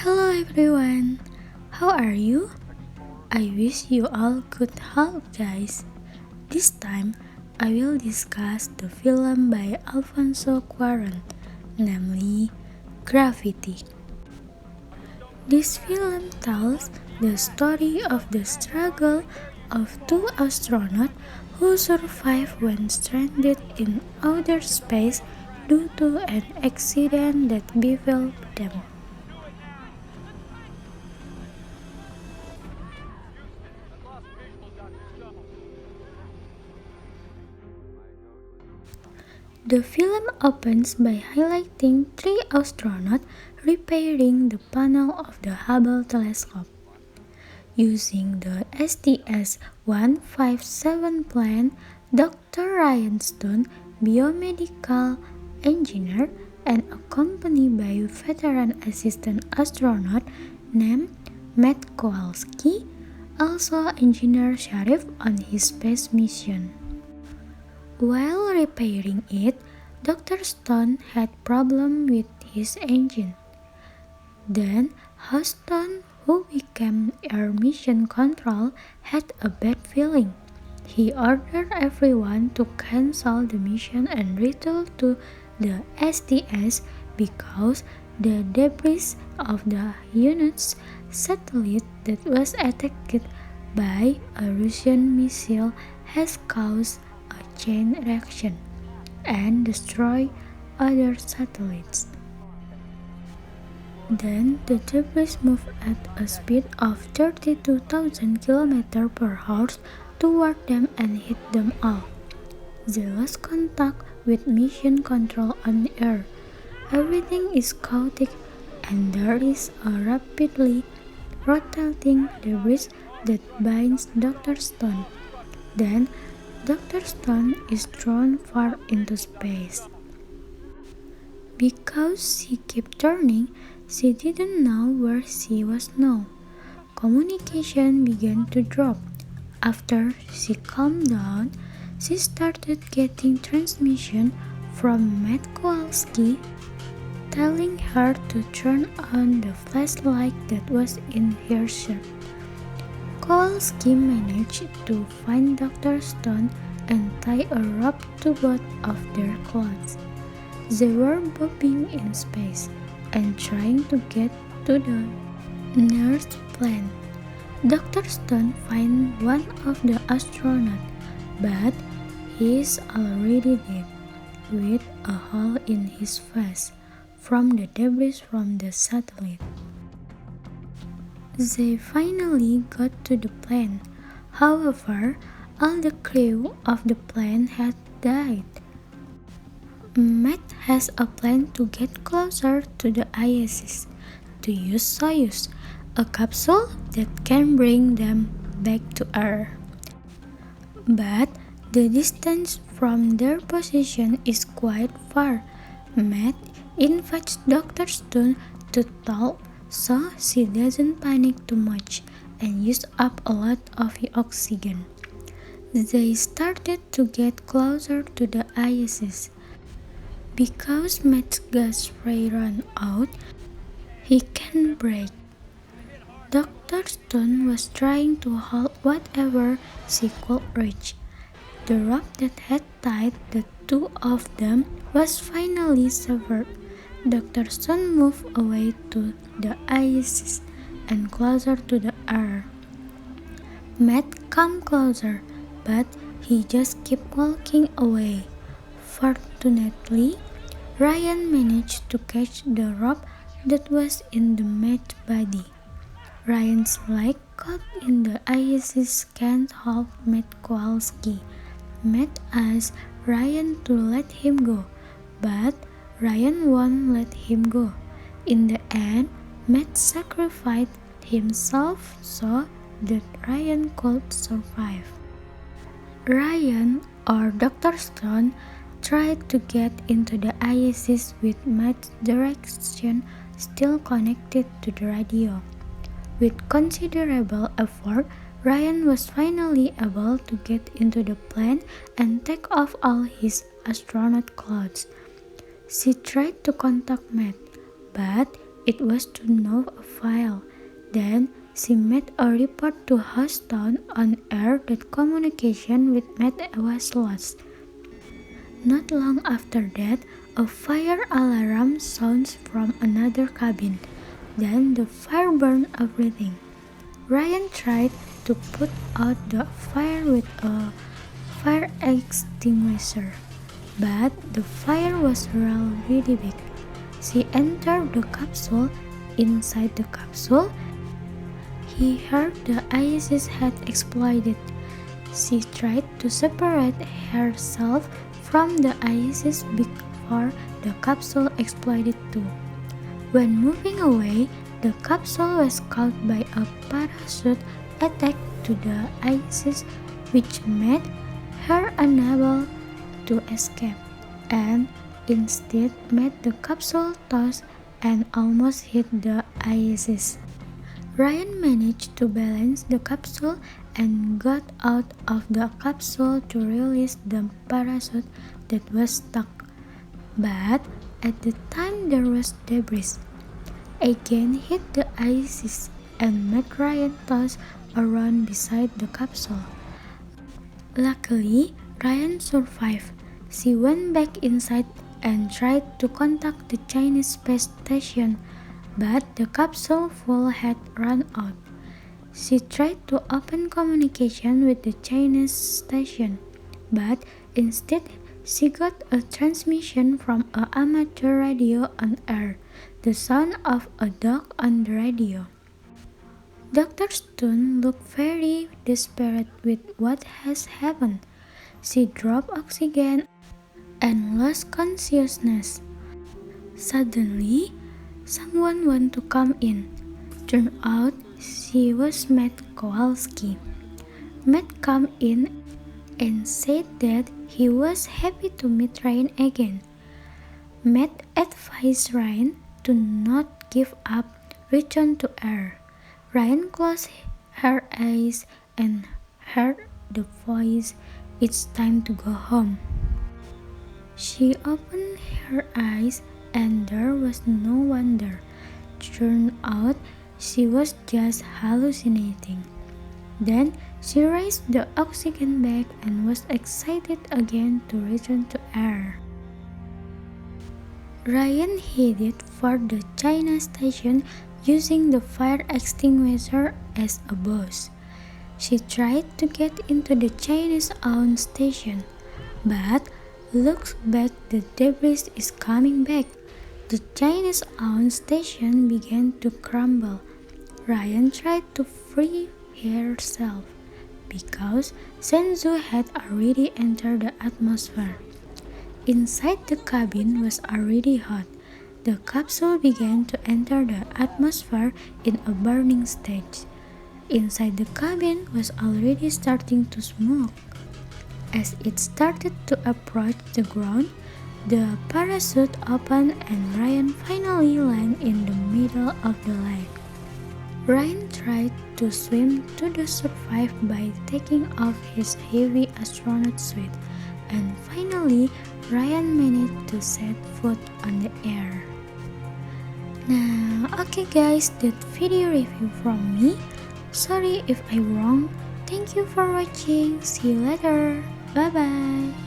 Hello everyone, how are you? I wish you all good health, guys. This time, I will discuss the film by Alfonso Cuarón, namely Gravity. This film tells the story of the struggle of two astronauts who survived when stranded in outer space due to an accident that befell them. The film opens by highlighting three astronauts repairing the panel of the Hubble telescope. Using the STS-157 plan, Dr. Ryan Stone, biomedical engineer, and accompanied by veteran assistant astronaut named Matt Kowalski, also engineer Sharif on his space mission. While repairing it, Dr. Stone had problems with his engine. Then, Houston, who became Air Mission Control, had a bad feeling. He ordered everyone to cancel the mission and return to the STS because the debris of the unit's satellite that was attacked by a Russian missile has caused a chain reaction and destroy other satellites. Then the debris moved at a speed of 32,000 km per hour toward them and hit them all. They lost contact with mission control on Earth. Everything is chaotic and there is a rapidly rotating debris that binds Dr. Stone. Then Dr. Stone is thrown far into space. Because she kept turning, she didn't know where she was now. Communication began to drop. After she calmed down, she started getting transmission from Matt Kowalski, telling her to turn on the flashlight that was in her shirt. Kowalski managed to find Dr. Stone and tie a rope to both of their clothes. They were bobbing in space and trying to get to the nearest plane. Dr. Stone finds one of the astronauts, but he is already dead, with a hole in his face from the debris from the satellite. They finally got to the plane. However, all the crew of the plane had died. Matt has a plan to get closer to the ISS, to use Soyuz, a capsule that can bring them back to Earth. But the distance from their position is quite far. Matt invites Dr. Stone to talk so she doesn't panic too much and use up a lot of oxygen. They started to get closer to the ISS. Because Matt's gas ray ran out, he can breathe. Dr. Stone was trying to hold whatever she could reach. The rope that had tied the two of them was finally severed. Dr. Stone moved away to the ISS and closer to the Earth. Matt came closer, but he just kept walking away. Fortunately, Ryan managed to catch the rope that was in the Matt's body. Ryan's leg caught in the ISS can't hold Matt Kowalski. Matt asked Ryan to let him go, but Ryan won't let him go. In the end, Matt sacrificed himself so that Ryan could survive. Ryan, or Dr. Stone, tried to get into the ISS with Matt's direction still connected to the radio. With considerable effort, Ryan was finally able to get into the plane and take off all his astronaut clothes. She tried to contact Matt, but It was to know a file. Then she made a report to Houston on air that communication with Matt was lost. Not long after that, a fire alarm sounds from another cabin. Then the fire burned everything. Ryan tried to put out the fire with a fire extinguisher, but the fire was really big. She entered the capsule. Inside the capsule, he heard the ISS had exploded. She tried to separate herself from the ISS before the capsule exploded too. When moving away, the capsule was caught by a parachute attack to the ISS, which made her unable to escape, and instead made the capsule toss and almost hit the ISS. Ryan managed to balance the capsule and got out of the capsule to release the parachute that was stuck. But at the time there was debris. Again hit the ISS and made Ryan toss around beside the capsule. Luckily, Ryan survived. She went back inside and tried to contact the Chinese space station, but the capsule fuel had run out. She tried to open communication with the Chinese station, but instead she got a transmission from an amateur radio on air, the sound of a dog on the radio. Dr. Stone looked very desperate with what has happened. She dropped oxygen and lost consciousness. Suddenly, someone wanted to come in. Turned out she was Matt Kowalski. Matt came in and said that he was happy to meet Ryan again. Matt advised Ryan to not give up, return to Earth. Ryan closed her eyes and heard the voice, "It's time to go home." She opened her eyes and there was no one there. Turned out she was just hallucinating. Then she raised the oxygen bag and was excited again to return to Earth. Ryan headed for the China station using the fire extinguisher as a bus. She tried to get into the Chinese-owned station, but looks back, the debris is coming back. The Chinese-owned station began to crumble. Ryan tried to free herself because Shenzhou had already entered the atmosphere. Inside the cabin was already hot. The capsule began to enter the atmosphere in a burning stage. Inside the cabin was already starting to smoke. As it started to approach the ground, the parachute opened and Ryan finally landed in the middle of the lake. Ryan tried to swim to the surface by taking off his heavy astronaut suit, and finally Ryan managed to set foot on the air. Nah, okay guys, that video review from me. Sorry if I'm wrong. Thank you for watching. See you later. Bye bye.